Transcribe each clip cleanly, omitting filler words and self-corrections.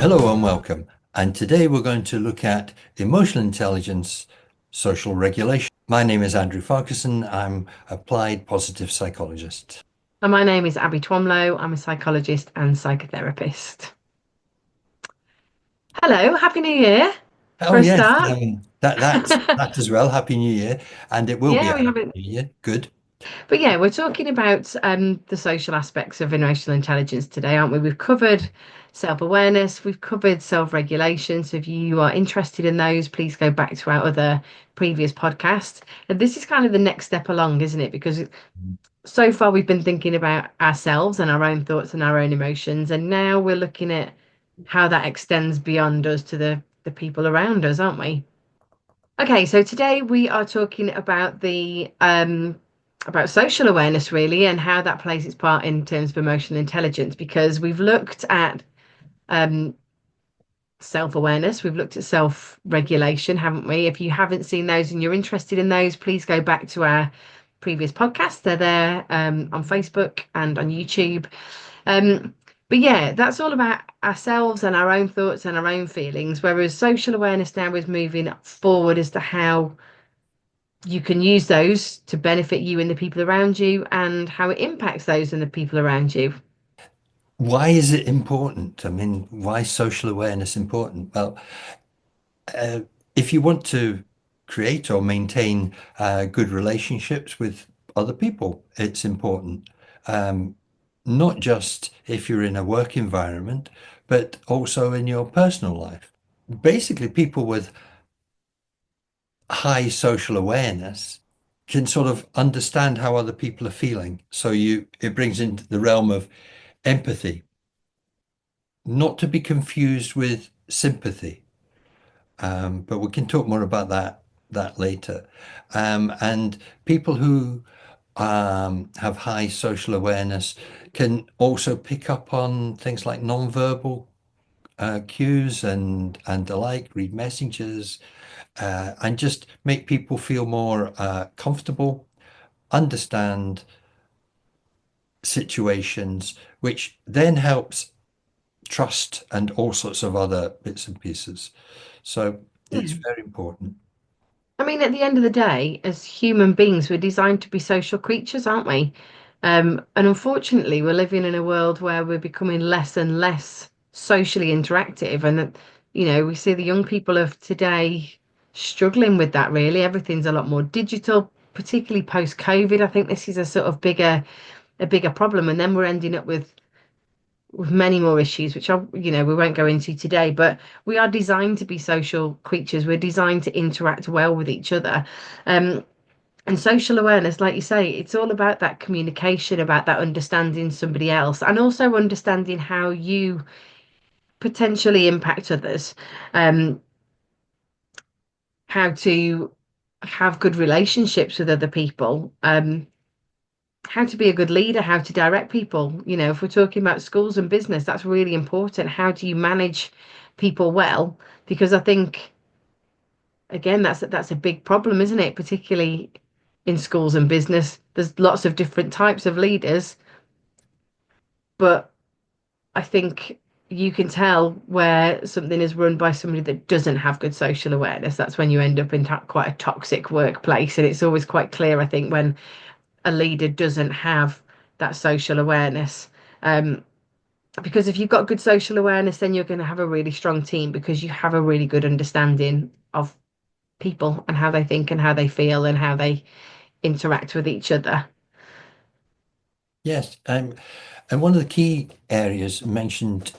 Hello and welcome. And today we're going to look at emotional intelligence, social regulation. My name is Andrew Farquharson. I'm applied positive psychologist. And my name is Abby Twomlow. I'm a psychologist and psychotherapist. Hello, Happy New Year Oh for a yes, start. that's that as well. Happy New Year, and it will be Yeah, a we Happy haven't. New Year. Good. But yeah, we're talking about the social aspects of emotional intelligence today, aren't we? We've covered self-awareness, we've covered self-regulation. So if you are interested in those, please go back to our other previous podcasts. And this is kind of the next step along, isn't it? Because so far we've been thinking about ourselves and our own thoughts and our own emotions, and now we're looking at how that extends beyond us to the people around us, aren't we? Okay, so today we are talking about social awareness really and how that plays its part in terms of emotional intelligence, because we've looked at um self-awareness, we've looked at self-regulation, haven't we? If you haven't seen those and you're interested in those, please go back to our previous podcasts. They're there on Facebook and on YouTube. Um, but yeah, that's all about ourselves and our own thoughts and our own feelings, whereas social awareness now is moving forward as to how you can use those to benefit you and the people around you and how it impacts those and the people around you. Why is it important? I mean, why is social awareness important? Well, uh, if you want to create or maintain good relationships with other people, it's important. Um, Not just if you're in a work environment, but also in your personal life. Basically, people with high social awareness can sort of understand how other people are feeling. So it brings into the realm of empathy, not to be confused with sympathy. But we can talk more about that later. And people who have high social awareness can also pick up on things like nonverbal cues and the like, read messages, and just make people feel more comfortable, understand situations, which then helps trust and all sorts of other bits and pieces. So it's Yeah. very important. I mean, at the end of the day, as human beings, we're designed to be social creatures, aren't we? And unfortunately, we're living in a world where we're becoming less and less socially interactive. And, we see the young people of today struggling with that, really. Everything's a lot more digital, particularly post-COVID. I think this is a bigger problem. And then we're ending up with many more issues, which we won't go into today, but we are designed to be social creatures. We're designed to interact well with each other. Um, and social awareness, like you say, it's all about that communication, about that understanding somebody else, and also understanding how you potentially impact others, um, how to have good relationships with other people, how to be a good leader, how to direct people. If we're talking about schools and business, that's really important. How do you manage people well? Because I think, again, that's a big problem, isn't it? Particularly in schools and business. There's lots of different types of leaders, but I think you can tell where something is run by somebody that doesn't have good social awareness. That's when you end up in quite a toxic workplace. And it's always quite clear, I think, when a leader doesn't have that social awareness. Um, because if you've got good social awareness, then you're going to have a really strong team because you have a really good understanding of people and how they think and how they feel and how they interact with each other. Yes, and one of the key areas mentioned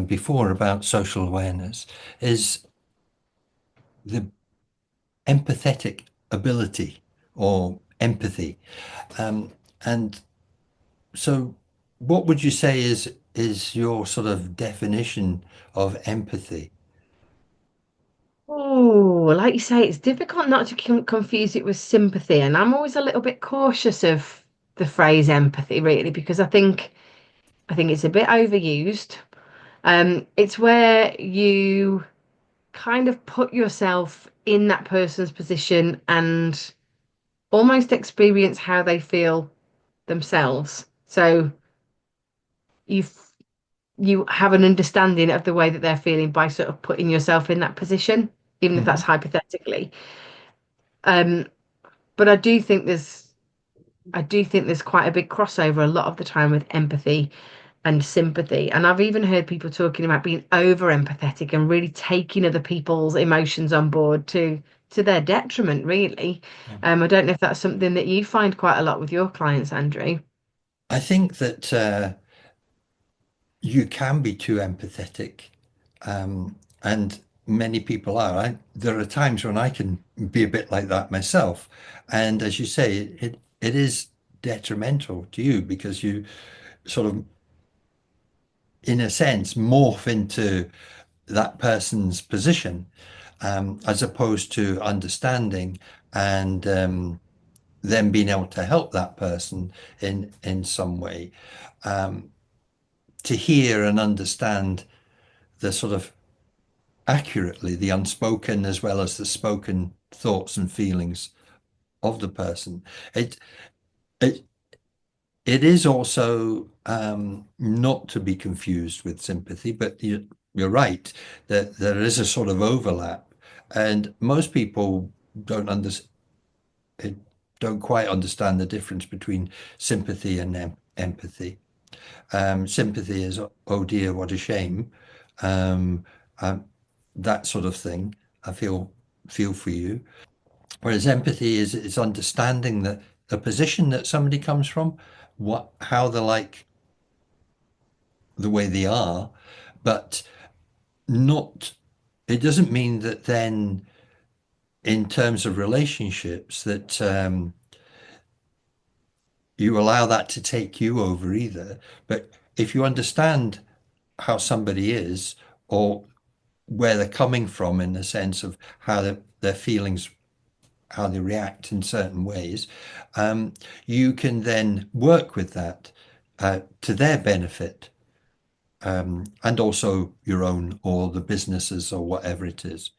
before about social awareness is the empathetic ability or empathy. Um, and so, what would you say is your sort of definition of empathy? Oh, like you say, it's difficult not to confuse it with sympathy. And I'm always a little bit cautious of the phrase empathy, really, because I think it's a bit overused. It's where you kind of put yourself in that person's position and almost experience how they feel themselves. So you you have an understanding of the way that they're feeling by sort of putting yourself in that position, even if that's Mhm. hypothetically. Um, but I do think there's quite a big crossover a lot of the time with empathy and sympathy. And I've even heard people talking about being over empathetic and really taking other people's emotions on board to their detriment, really. Yeah. I don't know if that's something that you find quite a lot with your clients, Andrew. I think that you can be too empathetic, and many people are. There are times when I can be a bit like that myself, and as you say, it is detrimental to you because you sort of, in a sense, morph into that person's position, as opposed to understanding and then being able to help that person in some way, to hear and understand the sort of accurately the unspoken as well as the spoken thoughts and feelings of the person. It it it is also not to be confused with sympathy, but you're right that there is a sort of overlap, and most people don't under, don't quite understand the difference between sympathy and empathy. Sympathy is, oh dear, what a shame, um, um, that sort of thing. I feel for you. Whereas empathy is understanding the position that somebody comes from, what how they're like the way they are, but not. It doesn't mean that then, in terms of relationships, that you allow that to take you over either. But if you understand how somebody is, or where they're coming from in the sense of how their feelings, how they react in certain ways, um, you can then work with that to their benefit, and also your own or the businesses or whatever it is.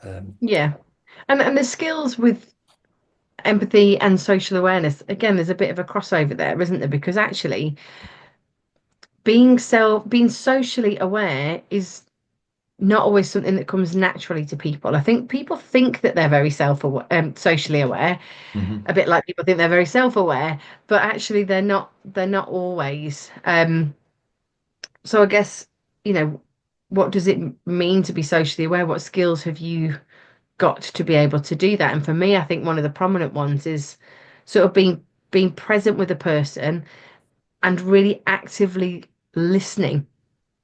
Um, Yeah. And the skills with empathy and social awareness, again, there's a bit of a crossover there, isn't there? Because actually being socially aware is not always something that comes naturally to people. I think people think that they're very socially aware, mhm. a bit like people think they're very self-aware, but actually they're not always. So I guess, what does it mean to be socially aware? What skills have you got to be able to do that? And for me, I think one of the prominent ones is sort of being present with a person and really actively listening.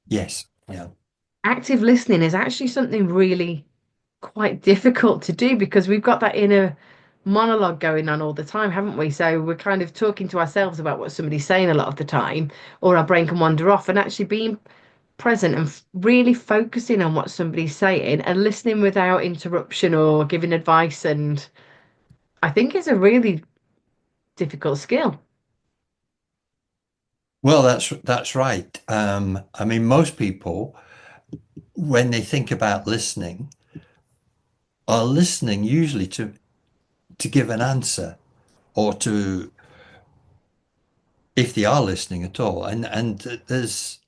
Yes, yeah, Active listening is actually something really quite difficult to do because we've got that inner monologue going on all the time, haven't we? So we're kind of talking to ourselves about what somebody's saying a lot of the time, or our brain can wander off, and actually being present and really focusing on what somebody's saying and listening without interruption or giving advice. And I think it's a really difficult skill. well, that's right. I mean, most people, when they think about listening, are listening usually to give an answer, or to, if they are listening at all. And there's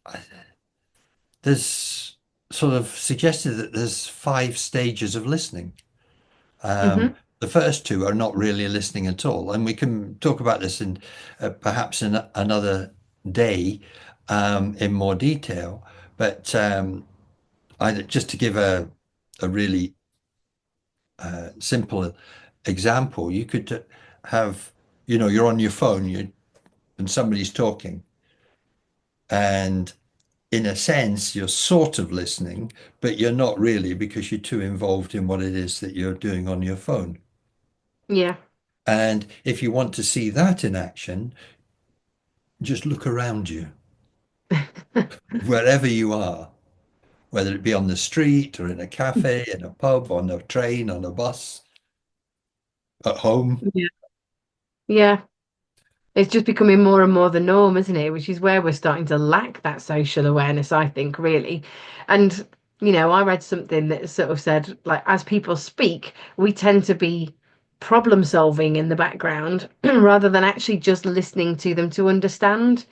sort of suggested that there's five stages of listening. Hmm. The first two are not really listening at all, and we can talk about this in perhaps in another day, in more detail. But just to give a really simple example, you could have, you're on your phone, and somebody's talking, and in a sense, you're sort of listening, but you're not really because you're too involved in what it is that you're doing on your phone. Yeah. And if you want to see that in action, just look around you, wherever you are, whether it be on the street or in a cafe, in a pub, on a train, on a bus, at home. Yeah. Yeah. It's just becoming more and more the norm, isn't it? Which is where we're starting to lack that social awareness, I think, really. And, I read something that sort of said, like, as people speak, we tend to be problem solving in the background rather than actually just listening to them to understand.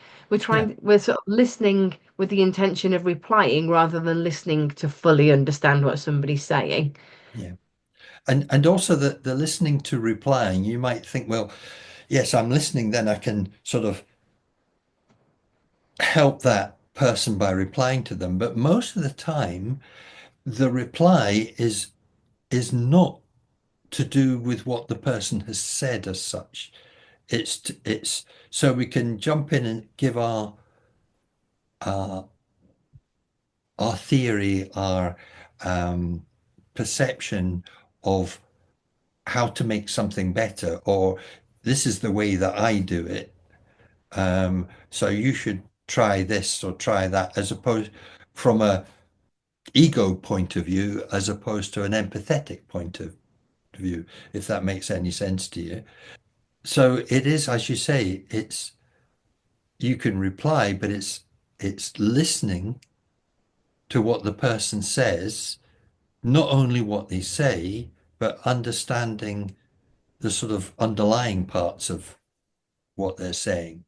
Yeah. We're sort of listening with the intention of replying rather than listening to fully understand what somebody's saying. Yeah. And also the listening to replying, you might think, well, yes, I'm listening, then I can sort of help that person by replying to them. But most of the time, the reply is not to do with what the person has said as such. It's so we can jump in and give our our theory, our um, perception of how to make something better, or this is the way that I do it. So you should try this or try that, as opposed from a ego point of view, as opposed to an empathetic point of view, if that makes any sense to you. So it is, as you say, it's you can reply, but it's listening to what the person says, not only what they say, but understanding the sort of underlying parts of what they're saying.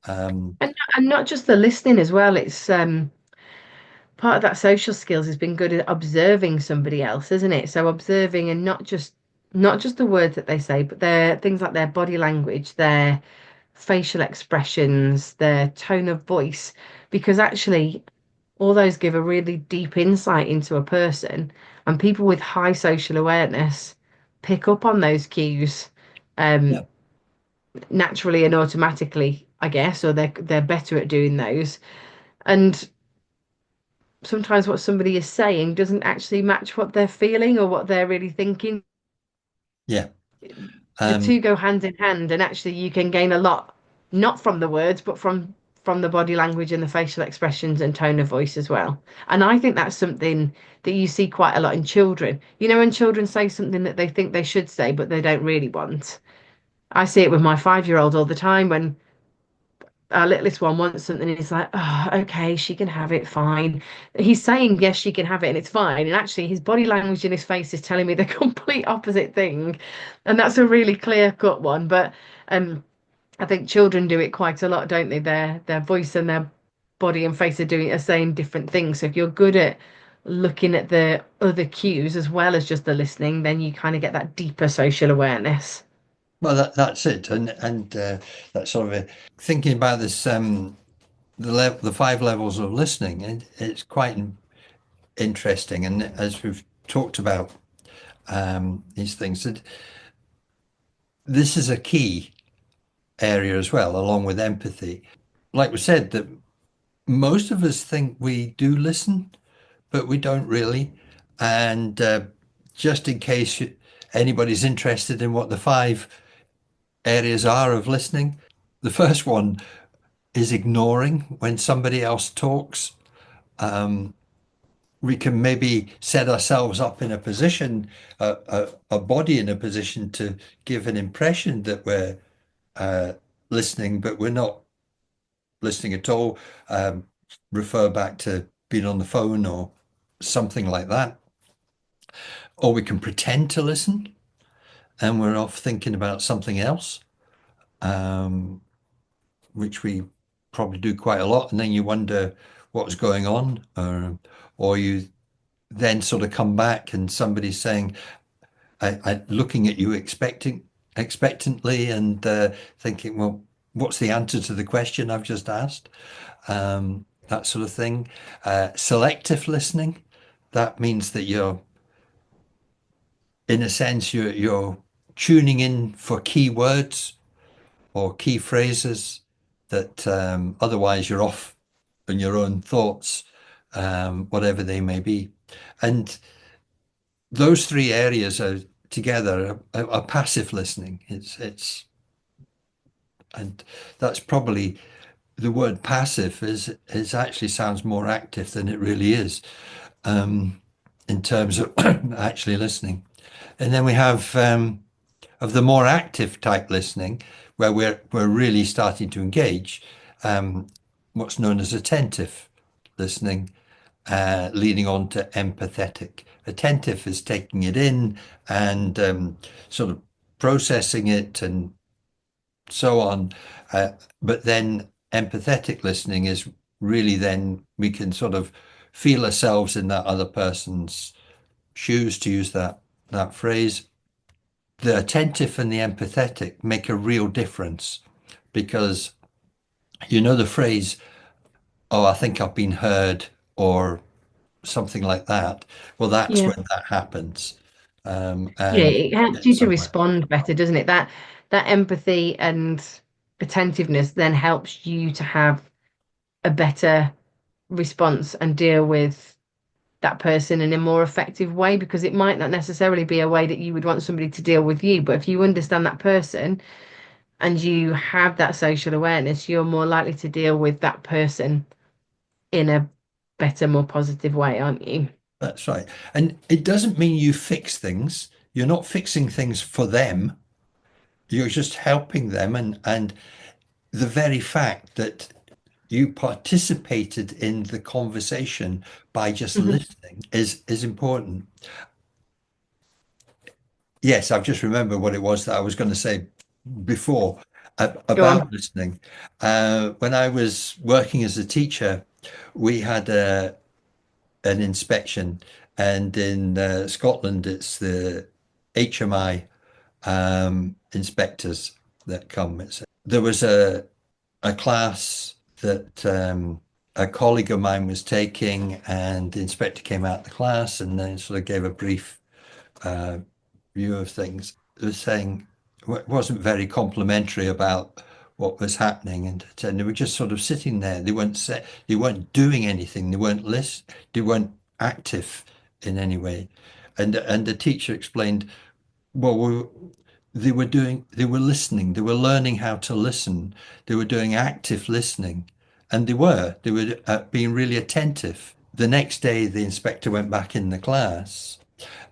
Um, And not just the listening as well. It's part of that social skills has been good at observing somebody else, isn't it? So observing and not just the words that they say, but their things like their body language, their facial expressions, their tone of voice, because actually all those give a really deep insight into a person, and people with high social awareness pick up on those cues yeah. um, naturally and automatically, I guess, or they're better at doing those. And sometimes what somebody is saying doesn't actually match what they're feeling or what they're really thinking. Yeah. The Um, two go hand in hand, and actually you can gain a lot, not from the words, but from the body language and the facial expressions and tone of voice as well. And I think that's something that you see quite a lot in children. You know, when children say something that they think they should say, but they don't really want. I see it with my 5-year-old all the time when our littlest one wants something and he's like, oh, okay, she can have it, fine. He's saying, yes, she can have it and it's fine. And actually, his body language in his face is telling me the complete opposite thing. And that's a really clear cut one. But I think children do it quite a lot, don't they? Their voice and their body and face are saying different things. So if you're good at looking at the other cues as well as just the listening, then you kind of get that deeper social awareness. well, that's it, and that's sort of it. Thinking about this, the 5 levels of listening, and it's quite interesting. And as we've talked about these things, that this is a key area as well, along with empathy. Like we said, that most of us think we do listen, but we don't really. And just in case anybody's interested in what the 5 areas are of listening, the first one is ignoring when somebody else talks. We can maybe set ourselves up in a position, a body in a position to give an impression that we're uh, listening, but we're not listening at all. Refer back to being on the phone or something like that. Or we can pretend to listen and we're off thinking about something else, um, which we probably do quite a lot. And then you wonder what's going on, or you then sort of come back and somebody's saying, looking at you expectantly and thinking, well, what's the answer to the question I've just asked? That sort of thing. Selective listening. That means that in a sense, you're tuning in for key words or key phrases that otherwise you're off on your own thoughts, whatever they may be. And those 3 areas are together are passive listening. And that's probably the word passive is actually sounds more active than it really is, in terms of actually listening. And then we have of the more active type listening, where we're really starting to engage, um, what's known as attentive listening, leading on to empathetic. Attentive is taking it in and sort of processing it and so on. But then empathetic listening is really then we can sort of feel ourselves in that other person's shoes, to use that phrase. The attentive and the empathetic make a real difference because you know the phrase, oh, I think I've been heard, or something like that. Well, that's Yeah. when that happens. Yeah, And it helps get you to somewhere. respond better, doesn't it? That empathy and attentiveness then helps you to have a better response and deal with that person in a more effective way, because it might not necessarily be a way that you would want somebody to deal with you. But if you understand that person and you have that social awareness, you're more likely to deal with that person in a better, more positive way, aren't you? That's right. And it doesn't mean you fix things. You're not fixing things for them. You're just helping them. And the very fact that you participated in the conversation by just Mhm. listening is important. Yes, I've just remembered what it was that I was going to say before Go about on. listening. When I was working as a teacher, we had an inspection, and in Scotland, it's the HMI inspectors that come. There was a class that a colleague of mine was taking, and the inspector came out the class and then sort of gave a brief uh, view of things. It was saying it wasn't very complimentary about what was happening, and they were just sort of sitting there. They weren't doing anything. They weren't active in any way. And the teacher explained, well, they were listening, they were learning how to listen, they were doing active listening, and they were being really attentive. The next day, the inspector went back in the class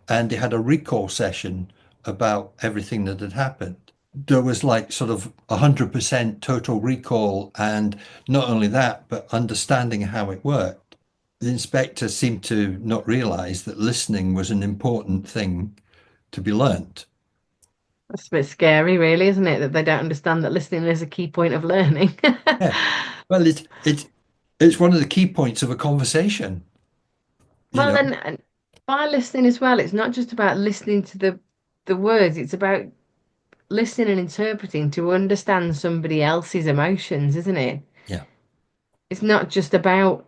and they had a recall session about everything that had happened. There was like sort of 100% total recall, and not only that, but understanding how it worked. The inspector seemed to not realize that listening was an important thing to be learnt. That's a bit scary, really, isn't it? That they don't understand that listening is a key point of learning. Yeah. Well, it's one of the key points of a conversation, you Well, know. and by listening as well, it's not just about listening to the words, it's about listening and interpreting to understand somebody else's emotions, isn't it? Yeah. It's not just about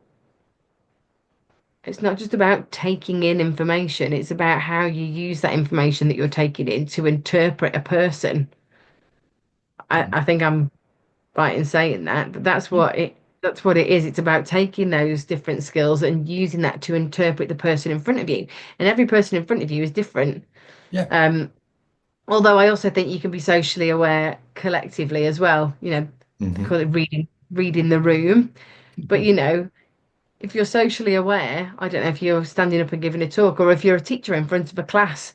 it's not just about taking in information, it's about how you use that information that you're taking in to interpret a person. I think I'm right in saying that, but that's what it is. It's about taking those different skills and using that to interpret the person in front of you. And every person in front of you is different. Yeah. Um, although I also think you can be socially aware collectively as well. They Hmm. call it reading the room. But if you're socially aware, I don't know if you're standing up and giving a talk or if you're a teacher in front of a class,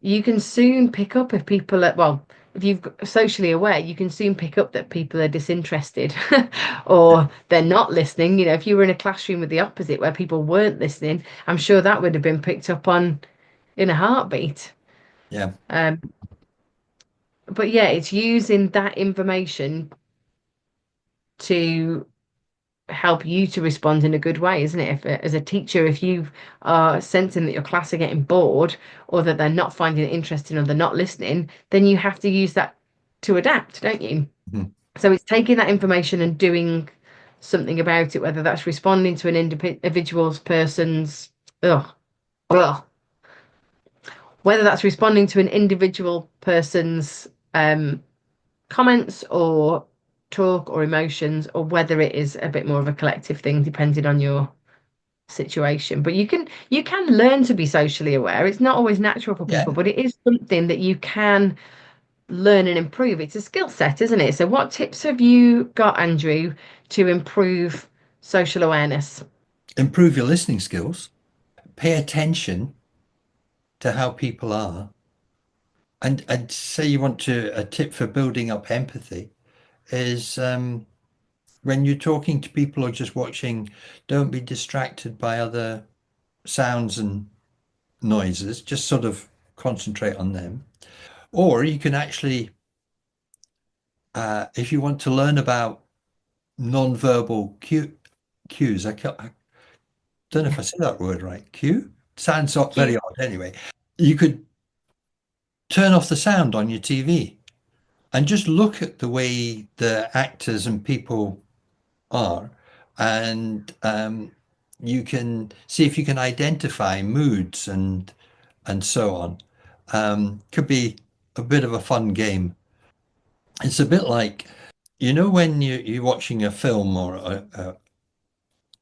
you can soon pick up if people are, well, if you've socially aware, you can soon pick up that people are disinterested or they're not listening. If you were in a classroom with the opposite where people weren't listening, I'm sure that would have been picked up on in a heartbeat. Yeah. Um, but yeah, it's using that information to help you to respond in a good way, isn't it? If as a teacher, if you are sensing that your class are getting bored or that they're not finding it interesting or they're not listening, then you have to use that to adapt, don't you? Mhm. So it's taking that information and doing something about it, whether that's responding to an individual's person's ugh, ugh, whether that's responding to an individual person's comments or talk or emotions, or whether it is a bit more of a collective thing, depending on your situation. But you can learn to be socially aware. It's not always natural for people, Yeah. but it is something that you can learn and improve. It's a skill set, isn't it? So what tips have you got, Andrew, to improve social awareness? Improve your listening skills. Pay attention to how people are. And say you want to a tip for building up empathy is when you're talking to people or just watching, don't be distracted by other sounds and noises. Just sort of concentrate on them. Or you can actually, if you want to learn about non-verbal cue, cues. I don't know if I said that word right. Cue? Sounds very Cute. odd anyway. You could turn off the sound on your TV and just look at the way the actors and people are, and you can see if you can identify moods and so on. Could be a bit of a fun game. It's a bit like, when you're watching a film or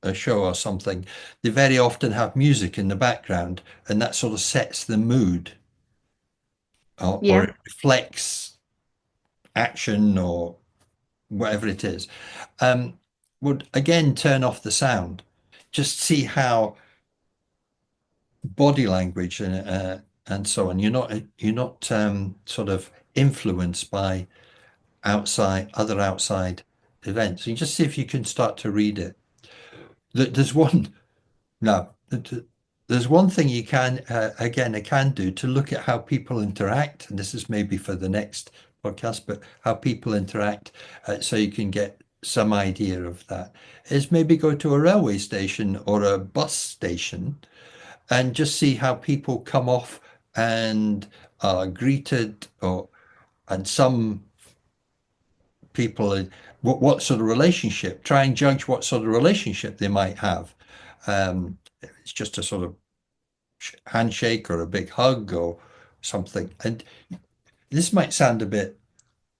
a show or something, they very often have music in the background, and that sort of sets the mood, or Yeah. it reflects action or whatever it is. Um, would again turn off the sound. Just see how body language and so on. You're not sort of influenced by other outside events. You just see if you can start to read it. There's one no. There's one thing you can again I can do to look at how people interact, and this is maybe for the next podcast, but how people interact, so you can get some idea of that. Is maybe go to a railway station or a bus station and just see how people come off and are greeted, or and some people what sort of relationship. Try and judge what sort of relationship they might have. It's just a sort of handshake or a big hug or something. And this might sound a bit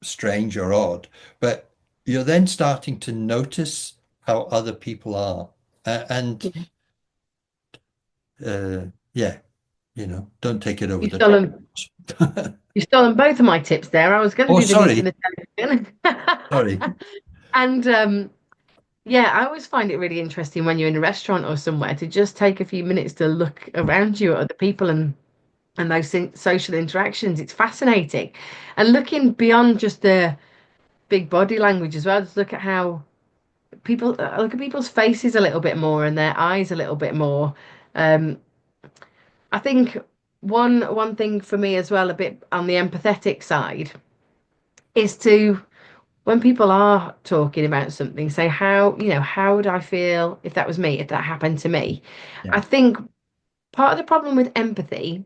strange or odd, but you're then starting to notice how other people are. And Yeah. yeah, don't take it over You've the top. stolen you've stolen both of my tips there. I was going to Oh, do the sorry, muting the television. sorry. And yeah, I always find it really interesting when you're in a restaurant or somewhere to just take a few minutes to look around you at other people and those social interactions. It's fascinating. And looking beyond just the big body language as well, just look at how look at people's faces a little bit more and their eyes a little bit more. Um, I think one thing for me as well, a bit on the empathetic side, is to when people are talking about something, say how would I feel if that was me, if that happened to me? Yeah. I think part of the problem with empathy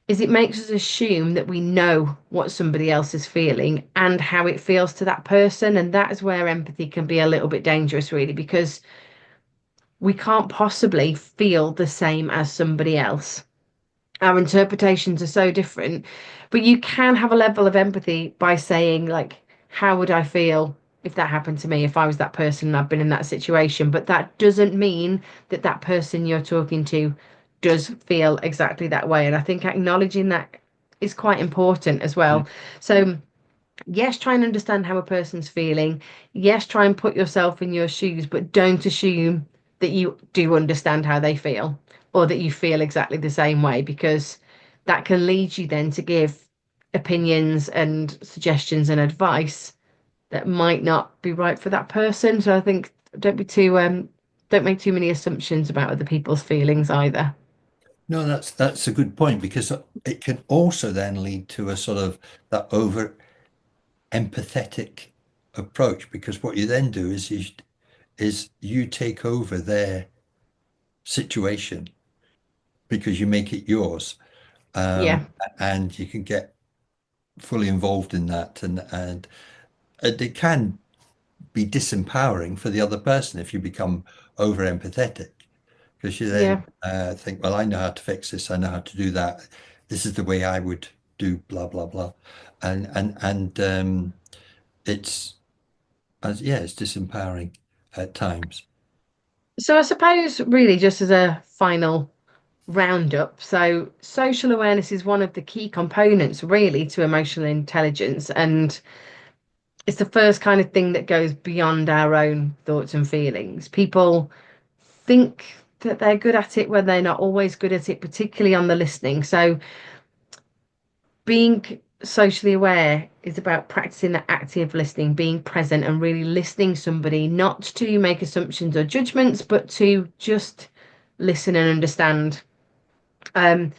is it makes us assume that we know what somebody else is feeling and how it feels to that person. And that is where empathy can be a little bit dangerous, really, because we can't possibly feel the same as somebody else. Our interpretations are so different, but you can have a level of empathy by saying, like, how would I feel if that happened to me, if I was that person and I've been in that situation? But that doesn't mean that that person you're talking to does feel exactly that way. And I think acknowledging that is quite important as Mm. well. So, yes, try and understand how a person's feeling. Yes, try and put yourself in your shoes, but don't assume that you do understand how they feel or that you feel exactly the same way, because that can lead you then to give opinions and suggestions and advice that might not be right for that person. So I think don't make too many assumptions about other people's feelings either. No, that's a good point, because it can also then lead to a sort of that over empathetic approach, because what you then do is you take over their situation because you make it yours, um, Yeah, and you can get fully involved in that, and it can be disempowering for the other person if you become over empathetic, because you then yeah. think, well, I know how to fix this, I know how to do that, this is the way I would do blah blah blah, and it's it's disempowering at times. So I suppose really just as a final roundup, so social awareness is one of the key components really to emotional intelligence, and it's the first kind of thing that goes beyond our own thoughts and feelings. People think that they're good at it when they're not always good at it, particularly on the listening. So being socially aware is about practicing that active listening, being present and really listening to somebody, not to make assumptions or judgments, but to just listen and understand. Um,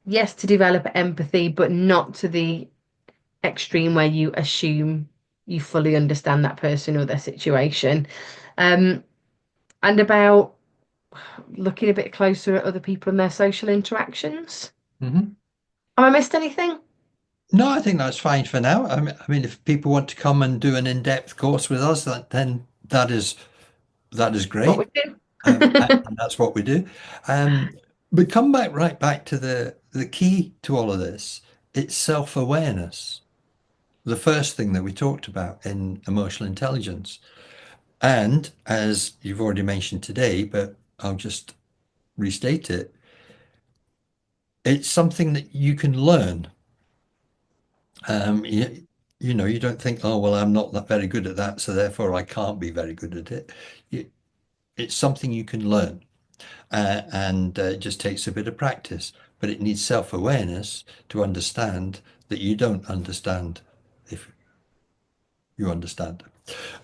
yes, to develop empathy, but not to the extreme where you assume you fully understand that person or their situation. Um, and about looking a bit closer at other people and their social interactions. Hmm. Have I missed anything? No, I think that's fine for now. I mean, if people want to come and do an in-depth course with us, then that is What we great. do? And that's what we do. Um, but come back right back to the key to all of this. It's self-awareness. The first thing that we talked about in emotional intelligence. And as you've already mentioned today, but I'll just restate it, it's something that you can learn. You don't think, oh, well, I'm not that very good at that, so therefore I can't be very good at it. You, it's something you can learn, and it just takes a bit of practice, but it needs self-awareness to understand that you don't understand if you understand.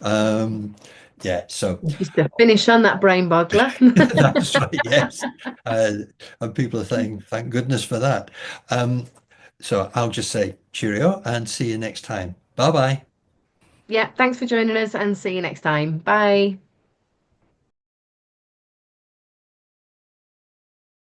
Um, yeah, so Just to finish on that brain boggler. that's right, yes. Uh, and people are saying, thank goodness for that. Um, so I'll just say cheerio and see you next time. Bye bye. Yeah, thanks for joining us and see you next time. Bye.